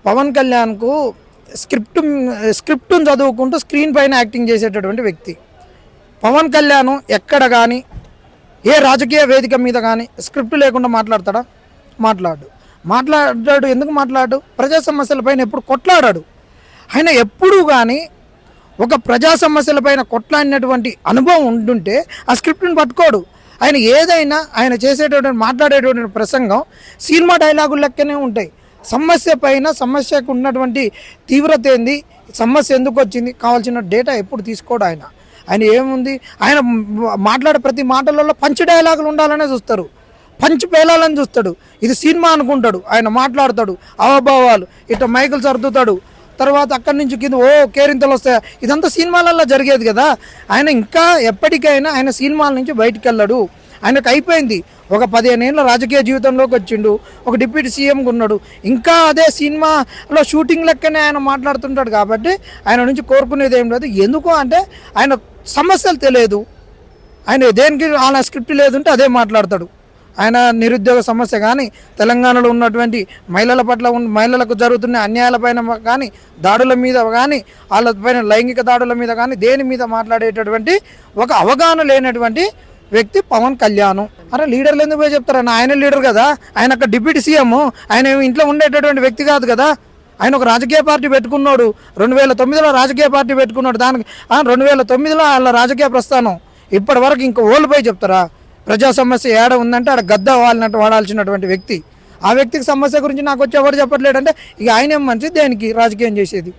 పవన్ కళ్యాణ్కు స్క్రిప్ట్ను చదువుకుంటూ స్క్రీన్ పైన యాక్టింగ్ చేసేటటువంటి వ్యక్తి. పవన్ కళ్యాణ్ ఎక్కడ కానీ ఏ రాజకీయ వేదిక మీద కానీ స్క్రిప్ట్ లేకుండా మాట్లాడతాడా? మాట్లాడాడు. ఎందుకు మాట్లాడు? ప్రజా సమస్యలపైన ఎప్పుడు కొట్లాడాడు. ఆయన ఎప్పుడూ కానీ ఒక ప్రజా సమస్యలపైన కొట్లాడినటువంటి అనుభవం ఉంటుంటే ఆ స్క్రిప్ట్ని పట్టుకోడు. ఆయన ఏదైనా ఆయన చేసేటటువంటి మాట్లాడేటువంటి ప్రసంగం సినిమా డైలాగులు లెక్కనే ఉంటాయి. సమస్య పైన సమస్యకు ఉన్నటువంటి తీవ్రత ఏంది, సమస్య ఎందుకు వచ్చింది, కావాల్సిన డేటా ఎప్పుడు తీసుకోడు ఆయన ఏముంది, ఆయన మాట్లాడే ప్రతి మాటలలో పంచ్ డైలాగులు ఉండాలనే చూస్తారు, పంచ్ పేలాలని చూస్తాడు. ఇది సినిమా అనుకుంటాడు. ఆయన మాట్లాడతాడు, అవభావాలు ఇట్లా మైకులు సర్దుతాడు, తర్వాత అక్కడి నుంచి కింద కేరింతలు వస్తాయి. ఇదంతా సినిమాలలో జరిగేది కదా. ఆయన ఇంకా ఎప్పటికైనా ఆయన సినిమాల నుంచి బయటికి వెళ్ళాడు. ఆయనకు అయిపోయింది. ఒక 15 ఏళ్ళ రాజకీయ జీవితంలోకి వచ్చిండు, ఒక డిప్యూటీ సీఎంగా ఉన్నాడు. ఇంకా అదే సినిమాలో షూటింగ్ లెక్కనే ఆయన మాట్లాడుతుంటాడు. కాబట్టి ఆయన నుంచి కోరుకునేది ఏం లేదు. ఎందుకు అంటే ఆయన సమస్యలు తెలియదు. ఆయన దేనికి అలా స్క్రిప్ట్ లేదంటే అదే మాట్లాడతాడు. ఆయన నిరుద్యోగ సమస్య కానీ, తెలంగాణలో ఉన్నటువంటి మహిళల పట్ల మహిళలకు జరుగుతున్న అన్యాయాలపైన కానీ, దాడుల మీద కానీ, వాళ్ళపైన లైంగిక దాడుల మీద కానీ, దేని మీద మాట్లాడేటటువంటి ఒక అవగాహన లేనటువంటి వ్యక్తి పవన్ కళ్యాణ్. అరే లీడర్లు ఎందుకు పోయి చెప్తారన్న? ఆయన లీడర్ కదా, ఆయన ఒక డిప్యూటీ సీఎం, ఆయన ఇంట్లో ఉండేటటువంటి వ్యక్తి కాదు కదా. ఆయన ఒక రాజకీయ పార్టీ పెట్టుకున్నాడు. 2009లో రాజకీయ పార్టీ పెట్టుకున్నాడు. దానికి 2009లో వాళ్ళ రాజకీయ ప్రస్థానం. ఇప్పటి వరకు ఇంకా ఓళ్ళు పోయి చెప్తారా? ప్రజా సమస్య ఏడ ఉందంటే ఆడ గద్ద వాడాల్సినటువంటి వ్యక్తి. ఆ వ్యక్తికి సమస్య గురించి నాకు వచ్చి ఎవరు చెప్పట్లేడంటే ఇక ఆయన ఏం మంచి దేనికి రాజకీయం చేసేది?